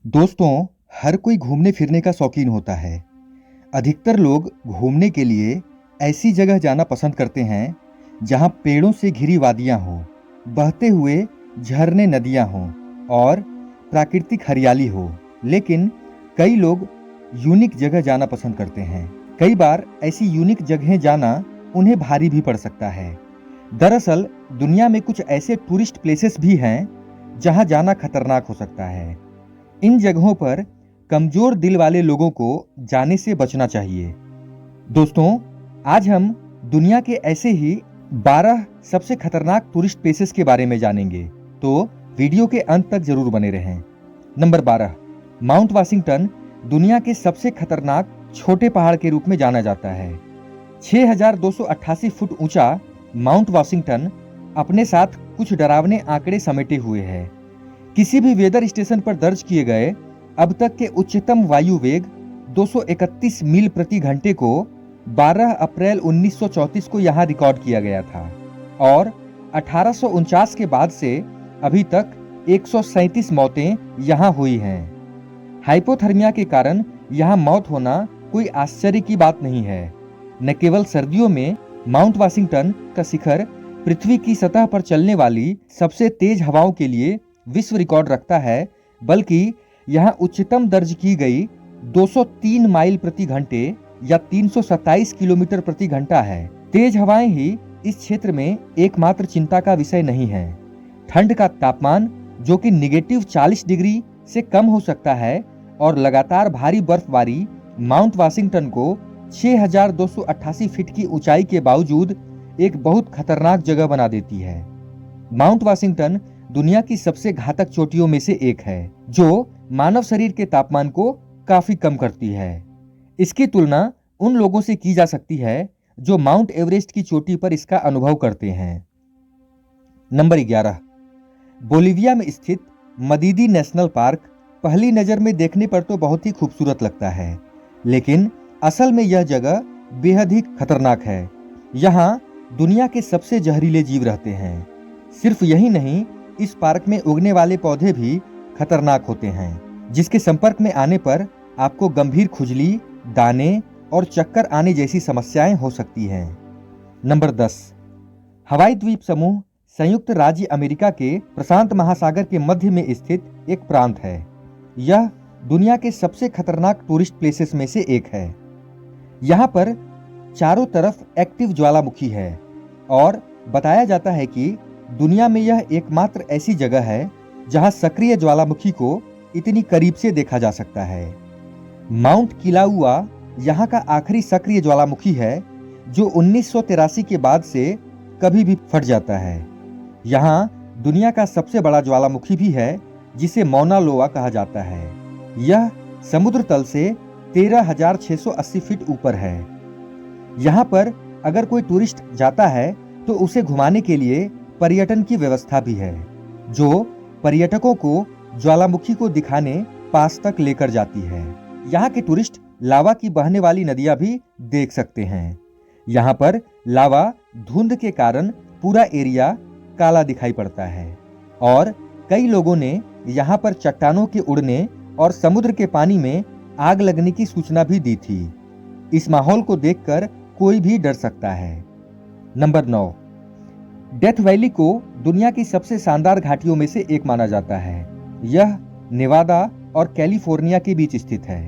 दोस्तों, हर कोई घूमने फिरने का शौकीन होता है। अधिकतर लोग घूमने के लिए ऐसी जगह जाना पसंद करते हैं जहां पेड़ों से घिरी वादियां हों, बहते हुए झरने नदियां हों और प्राकृतिक हरियाली हो। लेकिन कई लोग यूनिक जगह जाना पसंद करते हैं। कई बार ऐसी यूनिक जगहें जाना उन्हें भारी भी पड़ सकता है। दरअसल दुनिया में कुछ ऐसे टूरिस्ट प्लेसेस भी हैं जहां जाना खतरनाक हो सकता है। इन जगहों पर कमजोर दिल वाले लोगों को जाने से बचना चाहिए। दोस्तों, आज हम दुनिया के ऐसे ही 12 सबसे खतरनाक टूरिस्ट प्लेसेस के बारे में जानेंगे, तो वीडियो के अंत तक जरूर बने रहें। नंबर 12, माउंट वाशिंगटन दुनिया के सबसे खतरनाक छोटे पहाड़ के रूप में जाना जाता है। 6288 फुट ऊंचा माउंट वाशिंगटन अपने साथ कुछ डरावने आंकड़े समेटे हुए है। किसी भी वेदर स्टेशन पर दर्ज किए गए अब तक के उच्चतम वायु वेग 231 मील प्रति घंटे को 12 अप्रैल 1934 को यहां रिकॉर्ड किया गया था और 1849 के बाद से अभी तक 137 मौतें यहां हुई हैं। हाइपोथर्मिया के कारण यहां मौत होना कोई आश्चर्य की बात नहीं है। न केवल सर्दियों में माउंट वाशिंगटन का शिखर पृथ्वी की सतह पर चलने वाली सबसे तेज हवाओं के लिए विश्व रिकॉर्ड रखता है, बल्कि यहां उच्चतम दर्ज की गई 203 माइल प्रति घंटे या 327 किलोमीटर प्रति घंटा है। तेज हवाएं ही इस क्षेत्र में एकमात्र चिंता का विषय नहीं है। ठंड का तापमान जो कि -40 डिग्री से कम हो सकता है और लगातार भारी बर्फबारी माउंट वाशिंगटन को 6288 फीट की ऊंचाई के बावजूद एक बहुत खतरनाक जगह बना देती है। माउंट वाशिंगटन दुनिया की सबसे घातक चोटियों में से एक है, जो मानव शरीर के तापमान को काफी कम करती है। इसकी तुलना उन लोगों से की जा सकती है जो माउंट एवरेस्ट की चोटी पर इसका अनुभव करते हैं। नंबर 11, बोलिविया में स्थित मदीदी नेशनल पार्क पहली नजर में देखने पर तो बहुत ही खूबसूरत लगता है, लेकिन असल में यह जगह बेहद ही खतरनाक है। यहाँ दुनिया के सबसे जहरीले जीव रहते हैं। सिर्फ यही नहीं, इस पार्क में उगने वाले पौधे भी खतरनाक होते हैं, जिसके संपर्क में आने पर आपको गंभीर खुजली, दाने और चक्कर आने जैसी समस्याएं हो सकती हैं। नंबर 10, हवाई द्वीप समूह संयुक्त राज्य अमेरिका के प्रशांत महासागर के मध्य में स्थित एक प्रांत है। यह दुनिया के सबसे खतरनाक टूरिस्ट प्लेसेस में से एक है। यहाँ पर चारों तरफ एक्टिव ज्वालामुखी है और बताया जाता है कि दुनिया में यह एकमात्र ऐसी जगह है जहां सक्रिय ज्वालामुखी को इतनी करीब से देखा जा सकता है। माउंट किलाउआ यहां का आखिरी सक्रिय ज्वालामुखी है जो 1983 के बाद से कभी भी फट जाता है। यहां दुनिया का सबसे बड़ा ज्वालामुखी भी है जिसे मौना लोआ कहा जाता है। यह समुद्र तल से 13,680 फीट ऊपर है। यहां पर अगर कोई टूरिस्ट जाता है तो उसे घुमाने के लिए पर्यटन की व्यवस्था भी है, जो पर्यटकों को ज्वालामुखी को दिखाने पास तक लेकर जाती है। यहाँ के टूरिस्ट लावा की बहने वाली नदियां भी देख सकते हैं। यहाँ पर लावा धुंध के कारण पूरा एरिया काला दिखाई पड़ता है और कई लोगों ने यहाँ पर चट्टानों के उड़ने और समुद्र के पानी में आग लगने की सूचना भी दी थी। इस माहौल को देखकर कोई भी डर सकता है। नंबर 9, डेथ वैली को दुनिया की सबसे शानदार घाटियों में से एक माना जाता है। यह नेवादा और कैलिफोर्निया के बीच स्थित है।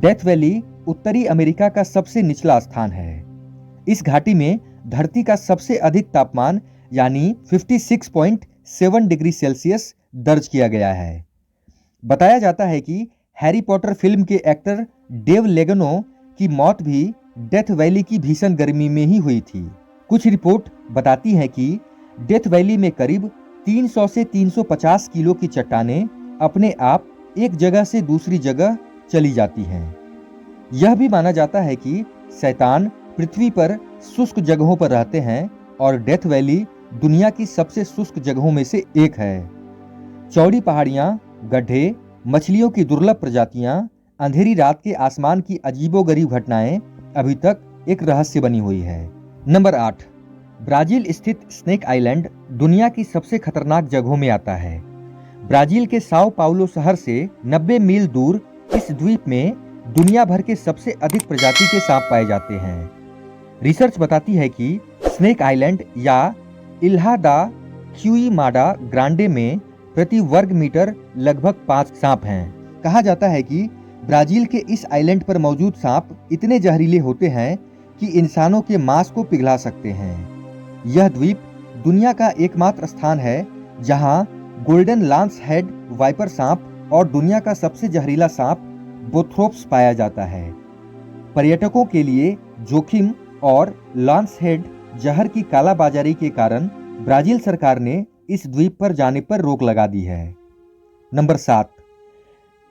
डेथ वैली उत्तरी अमेरिका का सबसे निचला स्थान है। इस घाटी में धरती का सबसे अधिक तापमान यानी 56.7 डिग्री सेल्सियस दर्ज किया गया है। बताया जाता है कि हैरी पॉटर फिल्म के एक्टर डेव लेगनो की मौत भी डेथ वैली की भीषण गर्मी में ही हुई थी। कुछ रिपोर्ट बताती हैं कि डेथ वैली में करीब 300 से 350 किलो की चट्टानें अपने आप एक जगह से दूसरी जगह चली जाती हैं। यह भी माना जाता है कि शैतान पृथ्वी पर शुष्क जगहों पर रहते हैं और डेथ वैली दुनिया की सबसे शुष्क जगहों में से एक है। चौड़ी पहाड़ियां, गड्ढे, मछलियों की दुर्लभ प्रजातियां, अंधेरी रात के आसमान की अजीबोगरीब घटनाएं अभी तक एक रहस्य बनी हुई है। नंबर 8, ब्राजील स्थित स्नेक आइलैंड दुनिया की सबसे खतरनाक जगहों में आता है। ब्राजील के साओ पाउलो शहर से 90 मील दूर इस द्वीप में दुनिया भर के सबसे अधिक प्रजाति के सांप पाए जाते हैं। रिसर्च बताती है कि स्नेक आइलैंड या इल्हा दा क्यूईमाडा ग्रांडे में प्रति वर्ग मीटर लगभग 5 सांप हैं। कहा जाता है कि ब्राजील के इस आइलैंड पर मौजूद सांप इतने जहरीले होते हैं कि इंसानों के मांस को पिघला सकते हैं। यह द्वीप दुनिया का एकमात्र स्थान है जहां गोल्डन लांस हेड वाइपर सांप और दुनिया का सबसे जहरीला सांप बोथ्रोप्स पाया जाता है। पर्यटकों के लिए जोखिम और लांस हेड जहर की कालाबाजारी के कारण ब्राजील सरकार ने इस द्वीप पर जाने पर रोक लगा दी है। नंबर 7,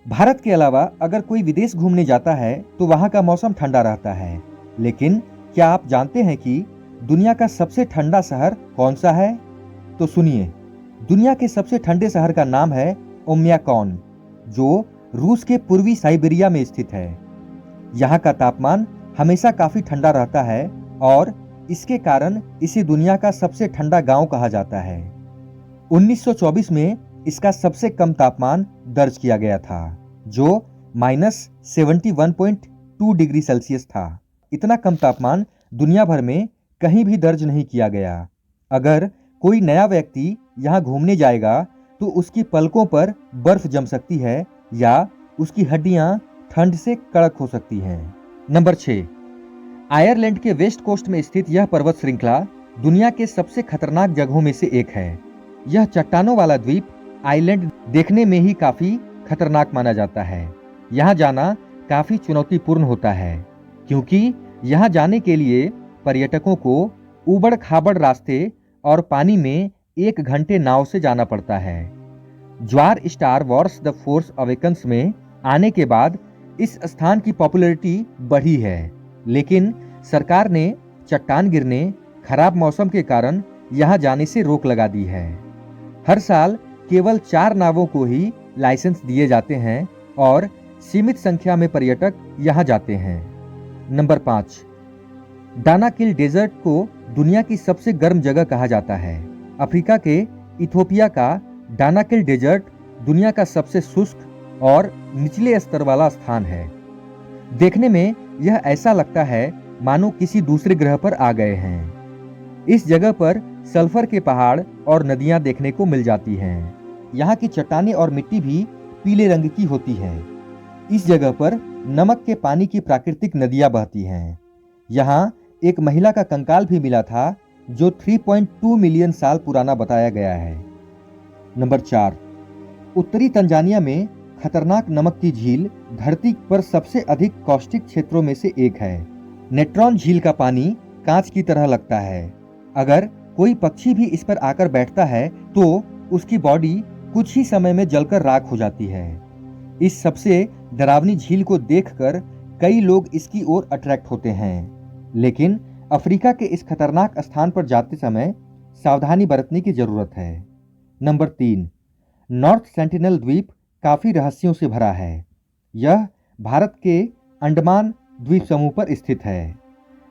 भारत के अलावा अगर कोई विदेश घूमने जाता है तो वहां का मौसम ठंडा रहता है, लेकिन क्या आप जानते हैं कि दुनिया का सबसे ठंडा शहर कौन सा है? तो सुनिए, दुनिया के सबसे ठंडे शहर का नाम है ओम्याकॉन, जो रूस के पूर्वी साइबेरिया में स्थित है। यहाँ का तापमान हमेशा काफी ठंडा रहता है और इसके कारण इसे दुनिया का सबसे ठंडा गांव कहा जाता है। 1924 में इसका सबसे कम तापमान दर्ज किया गया था, जो -71.2 डिग्री सेल्सियस था। इतना कम तापमान दुनिया भर में कहीं भी दर्ज नहीं किया गया। अगर कोई नया व्यक्ति यहाँ घूमने जाएगा तो उसकी पलकों पर बर्फ जम सकती है या उसकी हड्डियां ठंड से कड़क हो सकती हैं। नंबर 6, आयरलैंड के वेस्ट कोस्ट में स्थित यह पर्वत श्रृंखला दुनिया के सबसे खतरनाक जगहों में से एक है। यह चट्टानों वाला द्वीप आइलैंड देखने में ही काफी खतरनाक माना जाता है। यहाँ जाना काफी चुनौतीपूर्ण होता है, क्योंकि यहाँ जाने के लिए पर्यटकों को ऊबड़ खाबड़ रास्ते और पानी में 1 घंटे नाव से जाना पड़ता है। ज्वार Star Wars the Force Awakens में आने के बाद इस स्थान की पॉपुलैरिटी बढ़ी है, लेकिन सरकार ने चट्टान गिरने, खराब मौसम के कारण यहाँ जाने से रोक लगा दी है। हर साल केवल 4 नावों को ही लाइसेंस दिए जाते हैं और सीमित संख्या में पर्यटक यहाँ जाते हैं। नंबर 5, दानाकिल डेजर्ट को दुनिया की सबसे गर्म जगह कहा जाता है। अफ्रीका के इथोपिया का दानाकिल डेजर्ट दुनिया का सबसे शुष्क और निचले स्तर वाला स्थान है। देखने में यह ऐसा लगता है मानो किसी दूसरे ग्रह पर आ गए हैं। इस जगह पर सल्फर के पहाड़ और नदियां देखने को मिल जाती हैं। यहाँ की चट्टानें और मिट्टी भी पीले रंग की होती है। इस जगह पर नमक के पानी की प्राकृतिक नदियां बहती हैं। यहाँ एक महिला का कंकाल भी मिला था जो 3.2 मिलियन साल पुराना बताया गया है। नंबर 4, उत्तरी तंजानिया में खतरनाक नमक की झील धरती पर सबसे अधिक कॉस्टिक क्षेत्रों में से एक है। नेट्रॉन झील का पानी कांच की तरह लगता है। अगर कोई पक्षी भी इस पर आकर बैठता है तो उसकी बॉडी कुछ ही समय में जलकर राख हो जाती है। इस सबसे डरावनी झील को देखकर कई लोग इसकी ओर अट्रैक्ट होते हैं, लेकिन अफ्रीका के इस खतरनाक स्थान पर जाते समय सावधानी बरतने की जरूरत है। नंबर 3, नॉर्थ सेंटिनल द्वीप काफी रहस्यों से भरा है। यह भारत के अंडमान द्वीप समूह पर स्थित है।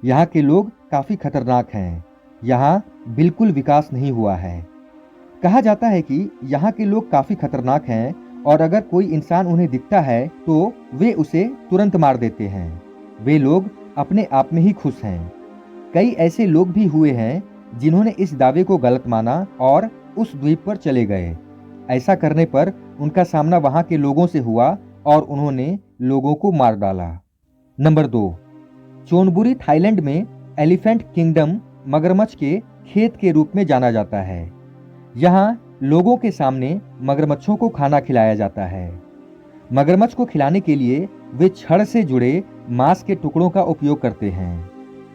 यहाँ के लोग काफी खतरनाक हैं। यहाँ बिल्कुल विकास नहीं हुआ है। कहा जाता है कि यहाँ के लोग काफी खतरनाक हैं और अगर कोई इंसान उन्हें दिखता है तो वे उसे तुरंत मार देते हैं। वे लोग अपने आप में ही खुश हैं। कई ऐसे लोग भी हुए हैं जिन्होंने इस दावे को गलत माना और उस द्वीप पर चले गए। ऐसा करने पर उनका सामना वहां के लोगों से हुआ और उन्होंने लोगों को मार डाला। नंबर 2, चोनबुरी थाईलैंड में एलिफेंट किंगडम मगरमच्छ के खेत के रूप में जाना जाता है। यहाँ लोगों के सामने मगरमच्छों को खाना खिलाया जाता है। मगरमच्छ को खिलाने के लिए वे छड़ से जुड़े मांस के टुकड़ों का उपयोग करते हैं।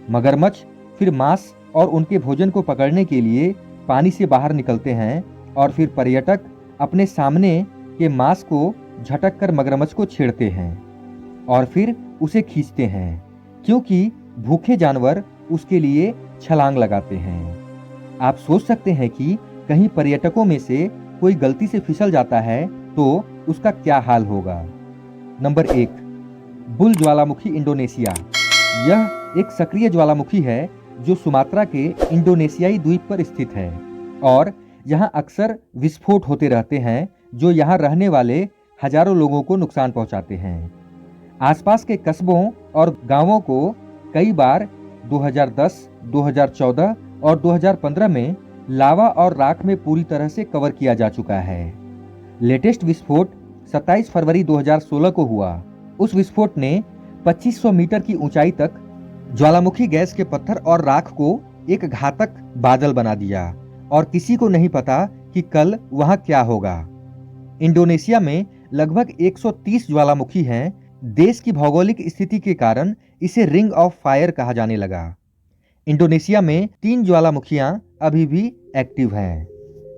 मगरमच्छ फिर मांस और उनके भोजन को पकड़ने के लिए पानी से बाहर निकलते हैं और फिर पर्यटक अपने सामने के मांस को झटक कर मगरमच्छ को छेड़ते हैं और फिर उसे खींचते हैं, क्योंकि भूखे जानवर उसके लिए छलांग लगाते हैं। आप सोच सकते हैं कि कहीं पर्यटकों में से कोई गलती से फिसल जाता है तो उसका क्या हाल होगा। नंबर 1, बुल ज्वालामुखी इंडोनेशिया। यह एक सक्रिय ज्वालामुखी है जो सुमात्रा के इंडोनेशियाई द्वीप पर स्थित है और यहाँ अक्सर विस्फोट होते रहते हैं जो यहाँ रहने वाले हजारों लोगों को नुकसान पहुंचाते हैं। आसपास के कस्बों और गांवों को कई बार 2010, 2014 और 2015 में लावा और राख में पूरी तरह से कवर किया जा चुका है। लेटेस्ट विस्फोट 27 फरवरी 2016 को हुआ। उस विस्फोट ने 2500 मीटर की ऊंचाई तक ज्वालामुखी गैस के पत्थर और राख को एक घातक बादल बना दिया और किसी को नहीं पता कि कल वहां क्या होगा। इंडोनेशिया में लगभग 130 ज्वालामुखी हैं। देश की भौगोलिक स्थिति के कारण इसे रिंग ऑफ फायर कहा जाने लगा। इंडोनेशिया में 3 ज्वालामुखियां अभी भी एक्टिव हैं।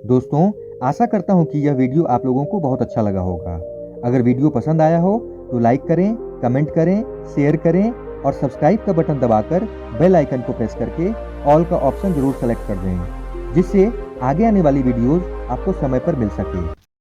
दोस्तों, आशा करता हूं कि यह वीडियो आप लोगों को बहुत अच्छा लगा होगा। अगर वीडियो पसंद आया हो तो लाइक करें, कमेंट करें, शेयर करें और सब्सक्राइब का बटन दबाकर बेल आइकन को प्रेस करके ऑल का ऑप्शन जरूर सेलेक्ट कर दें, जिससे आगे आने वाली वीडियोस आपको समय पर मिल सके।